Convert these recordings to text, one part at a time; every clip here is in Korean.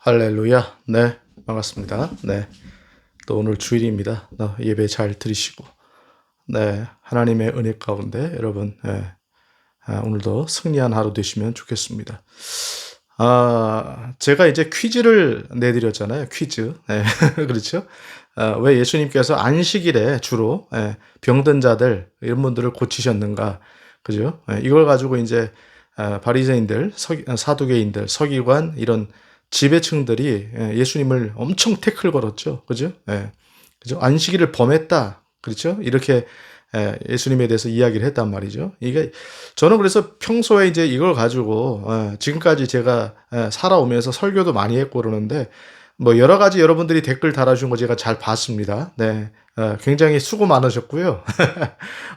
할렐루야. 네, 반갑습니다. 네, 또 오늘 주일입니다. 예배 잘 드리시고, 네, 하나님의 은혜 가운데 여러분, 오늘도 승리한 하루 되시면 좋겠습니다. 제가 이제 퀴즈를 내드렸잖아요. 퀴즈. 네, 그렇죠? 왜 예수님께서 안식일에 주로 병든 자들 이런 분들을 고치셨는가? 그죠? 이걸 가지고 이제 바리새인들, 사두개인들, 서기관 이런 지배층들이 예수님을 엄청 태클 걸었죠. 그죠? 그죠? 안식일을 범했다. 그렇죠? 이렇게 예수님에 대해서 이야기를 했단 말이죠. 이게 저는 그래서 평소에 이제 이걸 가지고 지금까지 제가 살아오면서 설교도 많이 했고 그러는데 뭐 여러 가지 여러분들이 댓글 달아준 거 제가 잘 봤습니다. 네. 굉장히 수고 많으셨고요.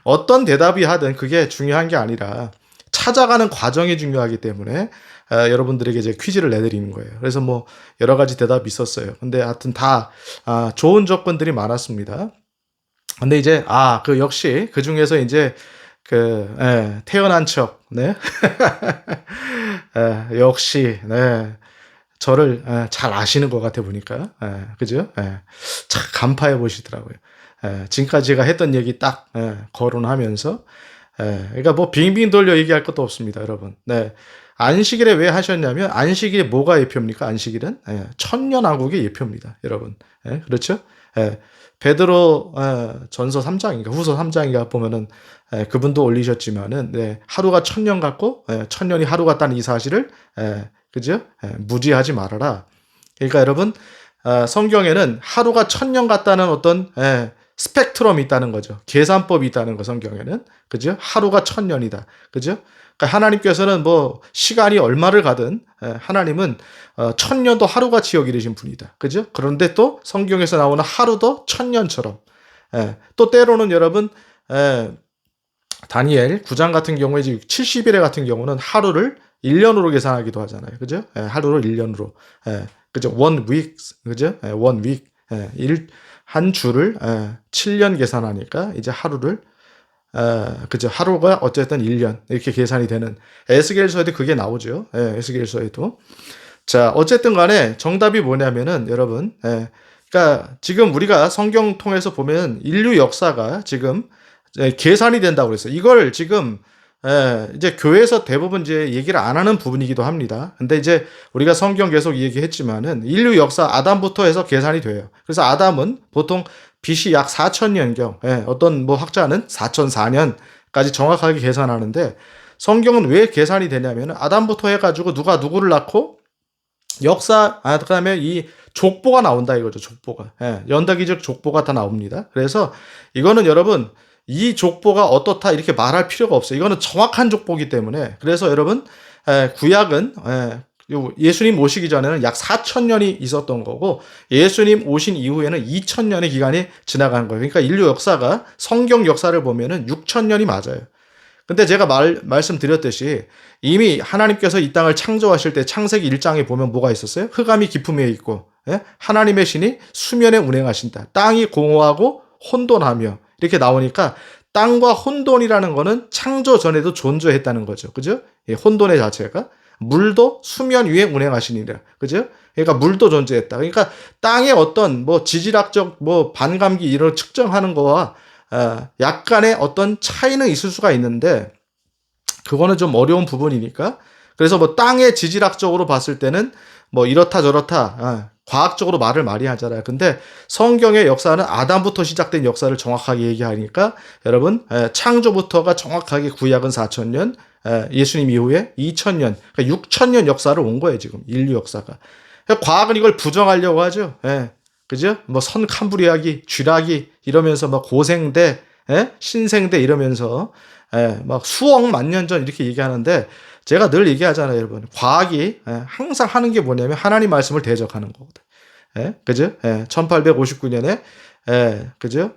어떤 대답이 하든 그게 중요한 게 아니라 찾아가는 과정이 중요하기 때문에 여러분들에게 이제 퀴즈를 내드리는 거예요. 그래서 뭐 여러 가지 대답이 있었어요. 근데 하여튼 다 좋은 조건들이 많았습니다. 근데 이제 그 역시 그 중에서 이제 태어난 척, 네, 역시 네, 저를 잘 아시는 것 같아 보니까, 그죠? 참 간파해 보시더라고요. 지금까지 제가 했던 얘기 딱 거론하면서, 그러니까 뭐 빙빙 돌려 얘기할 것도 없습니다, 여러분. 네. 안식일에 왜 하셨냐면 안식일이 뭐가 예표입니까? 안식일은 천년왕국의 예표입니다, 여러분. 그렇죠? 베드로 전서 3장인가 후서 3장인가 보면은 그분도 올리셨지만은 하루가 천년 같고 천년이 하루 같다는 이 사실을 그죠? 무지하지 말아라. 그러니까 여러분 성경에는 하루가 천년 같다는 어떤 스펙트럼이 있다는 거죠. 계산법이 있다는 거 성경에는. 그죠? 하루가 천년이다. 그죠? 그러니까 하나님께서는 뭐 시간이 얼마를 가든 하나님은 천년도 하루같이 여기신 분이다. 그죠? 그런데 또 성경에서 나오는 하루도 천년처럼 또 때로는 여러분 다니엘 9장 같은 경우에 70일에 같은 경우는 하루를 1년으로 계산하기도 하잖아요. 그죠? 하루를 1년으로. 그죠? one week. 그죠? one week. 한 주를 7년 계산하니까 이제 하루를 그죠? 하루가 어쨌든 1년 이렇게 계산이 되는 에스겔서에도 그게 나오죠. 에스겔서에도. 자, 어쨌든 간에 정답이 뭐냐면은 여러분, 그러니까 지금 우리가 성경 통해서 보면 인류 역사가 지금 계산이 된다고 그랬어요. 이걸 지금 이제 교회에서 대부분 이제 얘기를 안 하는 부분이기도 합니다. 근데 이제 우리가 성경 계속 얘기했지만은 인류 역사 아담부터 해서 계산이 돼요. 그래서 아담은 보통 BC 약 4,000년경, 어떤 뭐 학자는 4,004년까지 정확하게 계산하는데 성경은 왜 계산이 되냐면 아담부터 해가지고 누가 누구를 낳고 그다음에 이 족보가 나온다 이거죠. 족보가. 연대기적 족보가 다 나옵니다. 그래서 이거는 여러분 이 족보가 어떻다 이렇게 말할 필요가 없어요. 이거는 정확한 족보이기 때문에. 그래서 여러분 구약은 예수님 오시기 전에는 약 4,000년이 있었던 거고 예수님 오신 이후에는 2,000년의 기간이 지나간 거예요. 그러니까 인류 역사가 성경 역사를 보면은 6,000년이 맞아요. 근데 제가 말씀드렸듯이 이미 하나님께서 이 땅을 창조하실 때 창세기 1장에 보면 뭐가 있었어요? 흑암이 깊음에 있고 하나님의 신이 수면에 운행하신다. 땅이 공허하고 혼돈하며 이렇게 나오니까 땅과 혼돈이라는 거는 창조 전에도 존재했다는 거죠. 그죠? 혼돈의 자체가 물도 수면 위에 운행하시니라. 그죠? 그러니까 물도 존재했다. 그러니까 땅의 어떤 뭐 지질학적 뭐 반감기 이런 측정하는 거와 약간의 어떤 차이는 있을 수가 있는데 그거는 좀 어려운 부분이니까 그래서 뭐 땅의 지질학적으로 봤을 때는 뭐 이렇다 저렇다 과학적으로 말을 많이 하잖아요. 근데 성경의 역사는 아담부터 시작된 역사를 정확하게 얘기하니까 여러분 창조부터가 정확하게 구약은 4,000년 예수님 이후에 2,000년 그러니까 6,000년 역사를 온 거예요. 지금 인류 역사가. 그러니까 과학은 이걸 부정하려고 하죠. 그죠? 뭐 선캄브리아기, 쥐라기 이러면서 막 고생대, 신생대 이러면서 막 수억 만년 전 이렇게 얘기하는데 제가 늘 얘기하잖아요, 여러분. 과학이 항상 하는 게 뭐냐면 하나님 말씀을 대적하는 거거든. 그죠? 1859년에 그죠?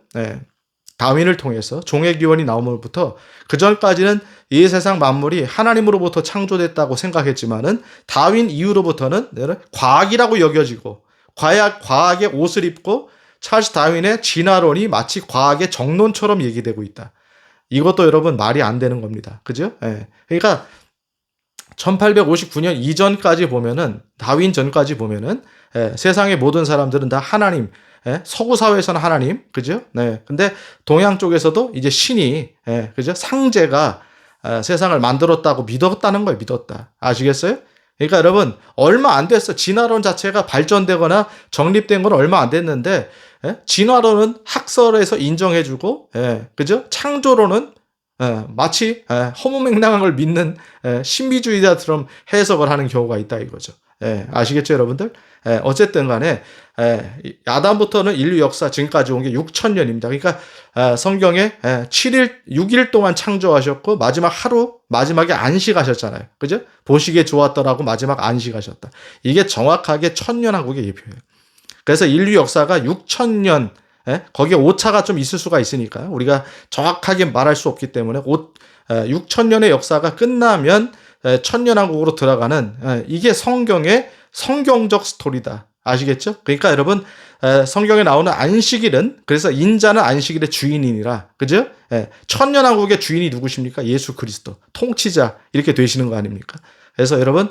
다윈을 통해서 종의 기원이 나오면부터 그 전까지는 이 세상 만물이 하나님으로부터 창조됐다고 생각했지만은 다윈 이후로부터는 과학이라고 여겨지고 과학의 옷을 입고 찰스 다윈의 진화론이 마치 과학의 정론처럼 얘기되고 있다. 이것도 여러분 말이 안 되는 겁니다. 그죠? 그러니까 1859년 이전까지 보면은, 다윈 전까지 보면은, 세상의 모든 사람들은 다 하나님, 서구 사회에서는 하나님, 그죠? 네. 근데 동양 쪽에서도 이제 신이, 그죠? 상제가 세상을 만들었다고 믿었다는 거예요. 믿었다. 아시겠어요? 그러니까 여러분, 얼마 안 됐어. 진화론 자체가 발전되거나 정립된 건 얼마 안 됐는데, 진화론은 학설에서 인정해주고, 그죠? 창조론은 마치 허무맹랑한 걸 믿는 신비주의자처럼 해석을 하는 경우가 있다 이거죠. 아시겠죠, 여러분들? 어쨌든 간에 아담부터는 인류 역사 지금까지 온 게 6,000년입니다. 그러니까 성경에 6일 동안 창조하셨고 마지막에 안식하셨잖아요. 그죠? 보시기에 좋았더라고 마지막 안식하셨다. 이게 정확하게 천년왕국의 예표예요. 그래서 인류 역사가 6,000년, 거기에 오차가 좀 있을 수가 있으니까 우리가 정확하게 말할 수 없기 때문에 6,000년의 역사가 끝나면 천년왕국으로 들어가는 이게 성경의 성경적 스토리다. 아시겠죠? 그러니까 여러분 성경에 나오는 안식일은 그래서 인자는 안식일의 주인이니라. 그죠? 천년왕국의 주인이 누구십니까? 예수 그리스도. 통치자 이렇게 되시는 거 아닙니까? 그래서 여러분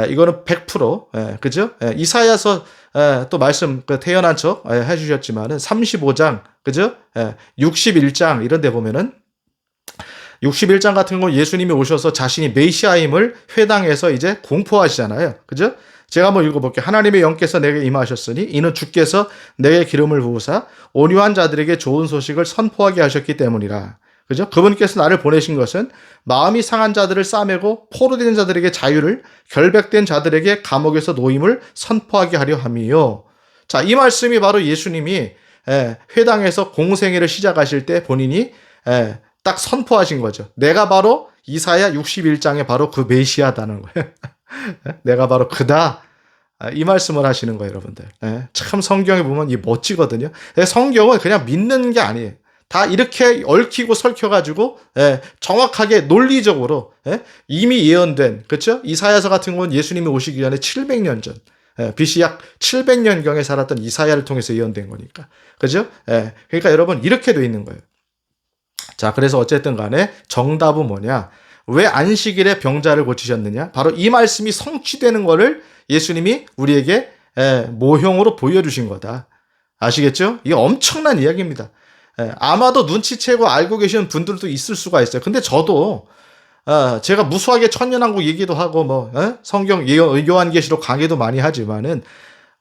이거는 100% 그죠? 이사야서 또 말씀 태연한 척 해주셨지만은 35장 그죠? 61장 이런 데 보면은 61장 같은 거 예수님이 오셔서 자신이 메시아임을 회당에서 이제 공포하시잖아요. 그죠? 제가 한번 읽어볼게요. 하나님의 영께서 내게 임하셨으니 이는 주께서 내게 기름을 부으사 온유한 자들에게 좋은 소식을 선포하게 하셨기 때문이라. 그죠? 그분께서 나를 보내신 것은 마음이 상한 자들을 싸매고 포로된 자들에게 자유를, 결백된 자들에게 감옥에서 노임을 선포하게 하려 함이요. 자, 이 말씀이 바로 예수님이 회당에서 공생애를 시작하실 때 본인이 딱 선포하신 거죠. 내가 바로 이사야 61장에 바로 그 메시아다는 거예요. 내가 바로 그다. 이 말씀을 하시는 거예요, 여러분들. 참 성경에 보면 이 멋지거든요. 성경은 그냥 믿는 게 아니에요. 다 이렇게 얽히고 설켜가지고 정확하게 논리적으로 이미 예언된, 그렇죠? 이사야서 같은 건 예수님이 오시기 전에 700년 전, BC 약 700년경에 살았던 이사야를 통해서 예언된 거니까, 그죠? 그러니까 여러분 이렇게 돼 있는 거예요. 자, 그래서 어쨌든 간에 정답은 뭐냐? 왜 안식일에 병자를 고치셨느냐? 바로 이 말씀이 성취되는 거를 예수님이 우리에게 모형으로 보여주신 거다. 아시겠죠? 이게 엄청난 이야기입니다. 아마도 눈치채고 알고 계시는 분들도 있을 수가 있어요. 근데 저도 제가 무수하게 천년왕국 얘기도 하고 성경 요한계시록 강의도 많이 하지만은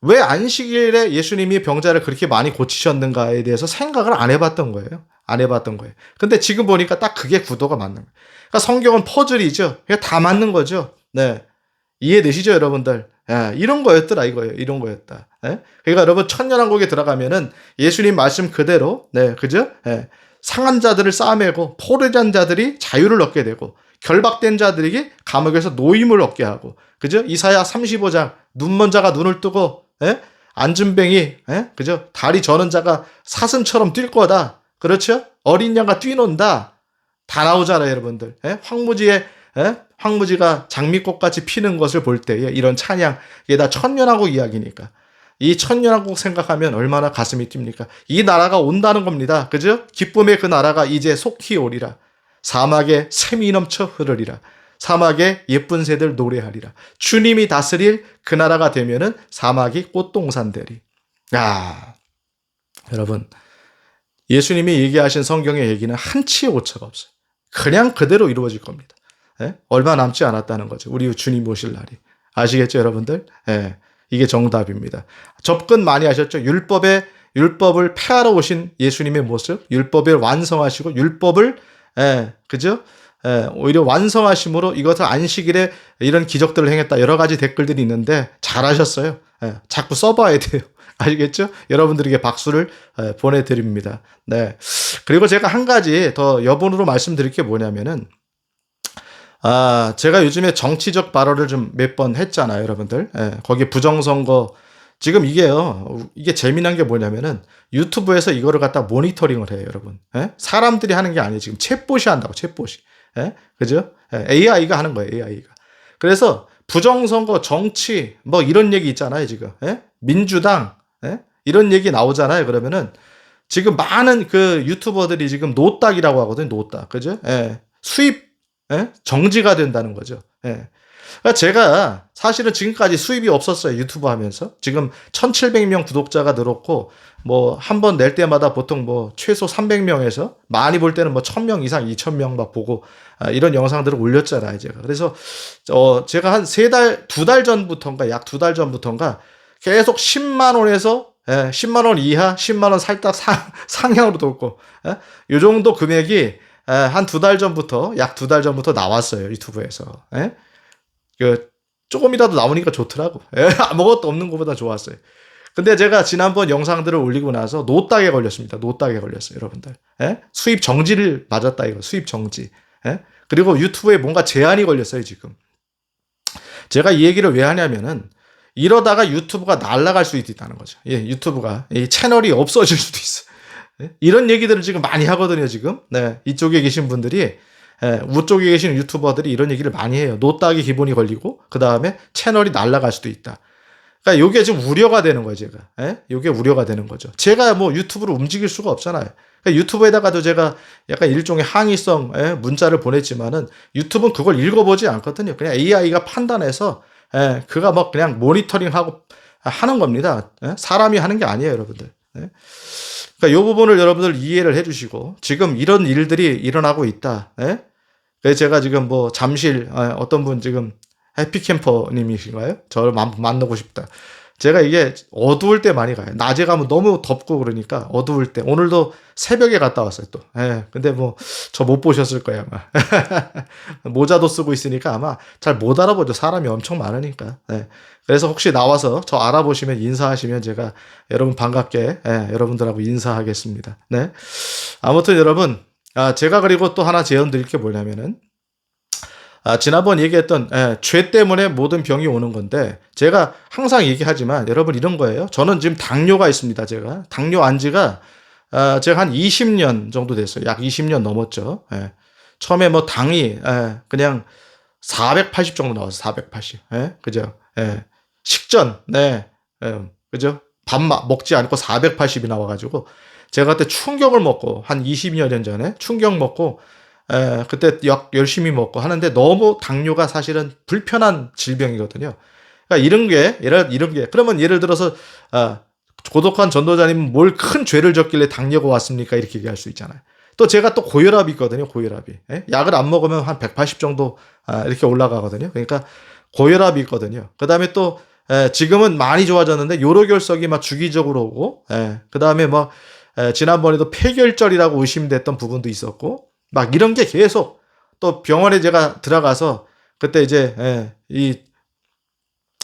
왜 안식일에 예수님이 병자를 그렇게 많이 고치셨는가에 대해서 생각을 안 해봤던 거예요. 안 해봤던 거예요. 근데 지금 보니까 딱 그게 구도가 맞는 거예요. 그러니까 성경은 퍼즐이죠. 그냥 다 맞는 거죠. 네. 이해되시죠, 여러분들? 이런 거였더라, 이거예요. 이런 거였다. 그러니까 여러분, 천년왕국에 들어가면은 예수님 말씀 그대로, 그죠? 상한 자들을 싸매고, 포로된 자들이 자유를 얻게 되고, 결박된 자들에게 감옥에서 노임을 얻게 하고, 그죠? 이사야 35장, 눈먼 자가 눈을 뜨고, 앉은 뱅이, 그죠? 다리 저는 자가 사슴처럼 뛸 거다. 그렇죠? 어린 양과 뛰논다. 다 나오잖아요, 여러분들. 황무지가 장미꽃같이 피는 것을 볼 때에 이런 찬양, 이게 다 천년왕국 이야기니까. 이 천년왕국 생각하면 얼마나 가슴이 뜁니까? 이 나라가 온다는 겁니다. 그죠? 기쁨의 그 나라가 이제 속히 오리라. 사막에 샘이 넘쳐 흐르리라. 사막에 예쁜 새들 노래하리라. 주님이 다스릴 그 나라가 되면은 사막이 꽃동산 되리. 야, 여러분, 예수님이 얘기하신 성경의 얘기는 한치의 오차가 없어요. 그냥 그대로 이루어질 겁니다. 얼마 남지 않았다는 거죠. 우리 주님 오실 날이. 아시겠죠, 여러분들? 이게 정답입니다. 접근 많이 하셨죠? 율법을 폐하러 오신 예수님의 모습, 율법을 완성하시고, 율법을, 그죠? 오히려 완성하심으로 이것을 안식일에 이런 기적들을 행했다. 여러 가지 댓글들이 있는데, 잘하셨어요. 자꾸 써봐야 돼요. 아시겠죠? 여러분들에게 박수를 보내드립니다. 네. 그리고 제가 한 가지 더 여본으로 말씀드릴 게 뭐냐면은, 제가 요즘에 정치적 발언을 좀 몇 번 했잖아요, 여러분들. 거기 부정선거, 지금 이게 재미난 게 뭐냐면은 유튜브에서 이거를 갖다 모니터링을 해요, 여러분. 사람들이 하는 게 아니에요. 지금 챗봇이 한다고, 챗봇이. 그죠? AI가 하는 거예요, AI가. 그래서 부정선거, 정치, 이런 얘기 있잖아요, 지금. 민주당, 이런 얘기 나오잖아요, 그러면은 지금 많은 그 유튜버들이 지금 노딱이라고 하거든요, 노딱. 그죠? 수입, 정지가 된다는 거죠. 그러니까 제가 사실은 지금까지 수입이 없었어요. 유튜브 하면서. 지금 1700명 구독자가 늘었고, 뭐, 한 번 낼 때마다 보통 뭐, 최소 300명에서, 많이 볼 때는 뭐, 1000명 이상, 2000명 막 보고, 이런 영상들을 올렸잖아요, 제가. 그래서, 제가 한 3달, 2달 전부터인가, 약 2달 전부터인가, 계속 10만 원에서, 10만 원 이하, 10만 원 살짝 상향으로 돌고, 요 정도 금액이, 한 2달 전부터, 약 2달 전부터 나왔어요, 유튜브에서. 조금이라도 나오니까 좋더라고. 아무것도 없는 것보다 좋았어요. 근데 제가 지난번 영상들을 올리고 나서 노딱에 걸렸습니다. 노딱에 걸렸어요, 여러분들. 수입 정지를 맞았다, 이거. 수입 정지. 그리고 유튜브에 뭔가 제한이 걸렸어요, 지금. 제가 이 얘기를 왜 하냐면은, 이러다가 유튜브가 날아갈 수 있다는 거죠. 유튜브가. 이 채널이 없어질 수도 있어요. 이런 얘기들을 지금 많이 하거든요, 지금. 네. 이쪽에 계신 분들이, 우쪽에 계신 유튜버들이 이런 얘기를 많이 해요. 노딱이 기본이 걸리고, 그 다음에 채널이 날아갈 수도 있다. 그러니까 요게 지금 우려가 되는 거예요, 제가. 요게 우려가 되는 거죠. 제가 뭐 유튜브를 움직일 수가 없잖아요. 그러니까 유튜브에다가도 제가 약간 일종의 항의성 문자를 보냈지만은 유튜브는 그걸 읽어보지 않거든요. 그냥 AI가 판단해서 그가 뭐 그냥 모니터링하고 하는 겁니다. 사람이 하는 게 아니에요, 여러분들. 그러니까 이 부분을 여러분들 이해를 해주시고 지금 이런 일들이 일어나고 있다. 그래서 제가 지금 뭐 잠실 어떤 분 지금 해피캠퍼님이신가요? 저를 만나고 싶다. 제가 이게 어두울 때 많이 가요. 낮에 가면 너무 덥고 그러니까 어두울 때. 오늘도 새벽에 갔다 왔어요, 또. 근데 뭐, 저 못 보셨을 거예요, 아마. 모자도 쓰고 있으니까 아마 잘 못 알아보죠. 사람이 엄청 많으니까. 그래서 혹시 나와서 저 알아보시면 인사하시면 제가 여러분 반갑게, 여러분들하고 인사하겠습니다. 네. 아무튼 여러분, 제가 그리고 또 하나 제언 드릴 게 뭐냐면은, 지난번 얘기했던 죄 때문에 모든 병이 오는 건데 제가 항상 얘기하지만 여러분 이런 거예요. 저는 지금 당뇨가 있습니다. 제가 당뇨 안지가 제가 한 20년 정도 됐어요. 약 20년 넘었죠. 처음에 뭐 당이 그냥 480 정도 나왔어요. 480. 그죠? 식전 그죠? 밥 먹지 않고 480이 나와가지고 제가 그때 충격을 먹고 한 20여 년 전에 충격 먹고 그때 약 열심히 먹고 하는데 너무 당뇨가 사실은 불편한 질병이거든요. 그러니까 이런 게, 그러면 예를 들어서, 고독한 전도자님은 뭘 큰 죄를 졌길래 당뇨가 왔습니까? 이렇게 얘기할 수 있잖아요. 또 제가 또 고혈압이 있거든요, 고혈압이. 약을 안 먹으면 한 180 정도, 이렇게 올라가거든요. 그러니까 고혈압이 있거든요. 그 다음에 또, 지금은 많이 좋아졌는데, 요로결석이 막 주기적으로 오고, 그 다음에 뭐, 지난번에도 폐결절이라고 의심됐던 부분도 있었고, 막 이런 게 계속 또 병원에 제가 들어가서 그때 이제 이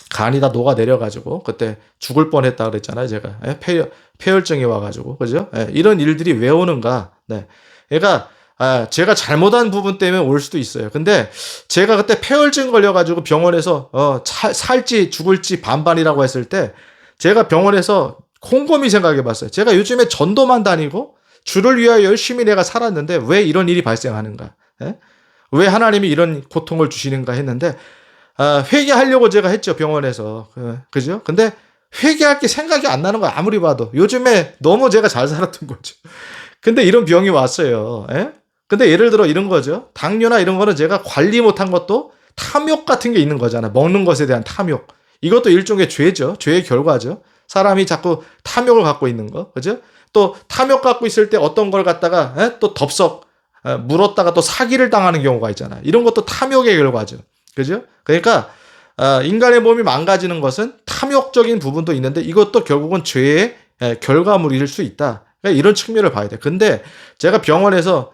간이 다 녹아내려가지고 그때 죽을 뻔했다 그랬잖아요. 제가 폐혈증이 와가지고 그죠? 이런 일들이 왜 오는가? 그러니까 제가 잘못한 부분 때문에 올 수도 있어요. 근데 제가 그때 폐혈증 걸려가지고 병원에서 살지 죽을지 반반이라고 했을 때 제가 병원에서 곰곰이 생각해봤어요. 제가 요즘에 전도만 다니고 주를 위하여 열심히 내가 살았는데 왜 이런 일이 발생하는가? 왜 하나님이 이런 고통을 주시는가 했는데 회개하려고 제가 했죠, 병원에서. 그죠? 근데 회개할 게 생각이 안 나는 거야, 아무리 봐도. 요즘에 너무 제가 잘 살았던 거죠. 근데 이런 병이 왔어요. 근데 예를 들어 이런 거죠. 당뇨나 이런 거는 제가 관리 못한 것도 탐욕 같은 게 있는 거잖아. 먹는 것에 대한 탐욕. 이것도 일종의 죄죠. 죄의 결과죠. 사람이 자꾸 탐욕을 갖고 있는 거. 그죠? 또 탐욕 갖고 있을 때 어떤 걸 갖다가 또 덥석 물었다가 또 사기를 당하는 경우가 있잖아요. 이런 것도 탐욕의 결과죠. 그죠? 그러니까 인간의 몸이 망가지는 것은 탐욕적인 부분도 있는데 이것도 결국은 죄의 결과물일 수 있다. 그러니까 이런 측면을 봐야 돼. 근데 제가 병원에서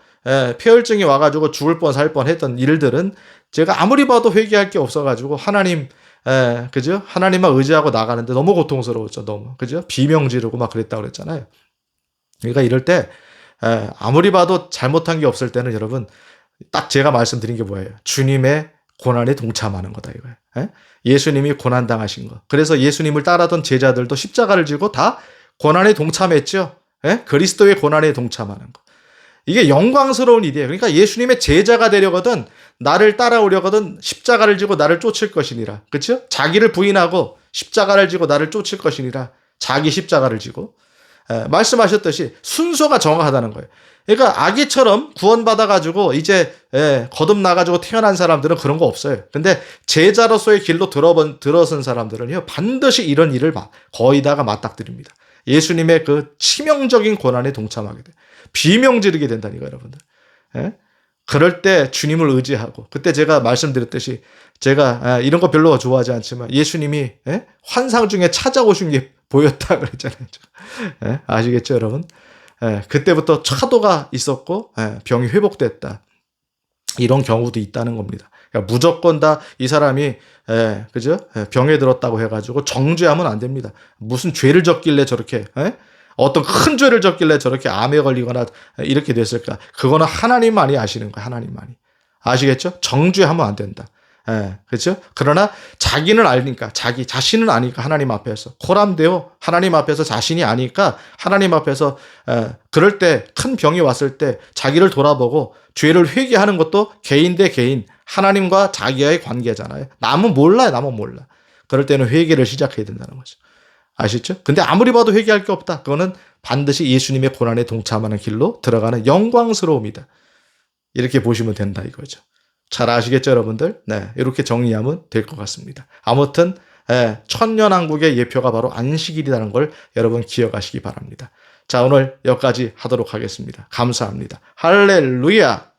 폐혈증이 와가지고 죽을 뻔 살 뻔 했던 일들은 제가 아무리 봐도 회개할 게 없어가지고 하나님 그죠? 하나님만 의지하고 나가는데 너무 고통스러웠죠. 너무. 그죠? 비명 지르고 막 그랬다 그랬잖아요. 그러니까 이럴 때 아무리 봐도 잘못한 게 없을 때는 여러분 딱 제가 말씀드린 게 뭐예요? 주님의 고난에 동참하는 거다 이거예요. 예수님이 고난 당하신 거. 그래서 예수님을 따라던 제자들도 십자가를 지고 다 고난에 동참했죠. 그리스도의 고난에 동참하는 거. 이게 영광스러운 일이에요. 그러니까 예수님의 제자가 되려거든 나를 따라오려거든 십자가를 지고 나를 쫓을 것이니라. 그렇죠? 자기를 부인하고 십자가를 지고 나를 쫓을 것이니라. 자기 십자가를 지고. 말씀하셨듯이 순서가 정확하다는 거예요. 그러니까 아기처럼 구원받아가지고 이제 거듭나가지고 태어난 사람들은 그런 거 없어요. 근데 제자로서의 길로 들어선 사람들은요 반드시 이런 일을 거의 다가 맞닥뜨립니다. 예수님의 그 치명적인 고난에 동참하게 돼요. 비명 지르게 된다니까 여러분들. 예? 그럴 때 주님을 의지하고 그때 제가 말씀드렸듯이 제가 이런 거 별로 좋아하지 않지만 예수님이 환상 중에 찾아오신 게 보였다 그랬잖아요. 아시겠죠 여러분? 그때부터 차도가 있었고 병이 회복됐다. 이런 경우도 있다는 겁니다. 그러니까 무조건 다 이 사람이 그죠? 병에 들었다고 해가지고 정죄하면 안 됩니다. 무슨 죄를 졌길래 저렇게 어떤 큰 죄를 졌길래 저렇게 암에 걸리거나 이렇게 됐을까? 그거는 하나님만이 아시는 거예요. 하나님만이. 아시겠죠? 정죄하면 안 된다. 그렇죠? 그러나 자기는 아니까 자기 자신은 아니까 하나님 앞에서 코람데오 하나님 앞에서 자신이 아니까 하나님 앞에서 그럴 때 큰 병이 왔을 때 자기를 돌아보고 죄를 회개하는 것도 개인 대 개인 하나님과 자기와의 관계잖아요. 남은 몰라요. 남은 몰라. 그럴 때는 회개를 시작해야 된다는 거죠. 아시죠? 근데 아무리 봐도 회개할 게 없다. 그거는 반드시 예수님의 고난에 동참하는 길로 들어가는 영광스러움이다. 이렇게 보시면 된다 이거죠. 잘 아시겠죠, 여러분들? 네, 이렇게 정리하면 될 것 같습니다. 아무튼 천년왕국의 예표가 바로 안식일이라는 걸 여러분 기억하시기 바랍니다. 자, 오늘 여기까지 하도록 하겠습니다. 감사합니다. 할렐루야!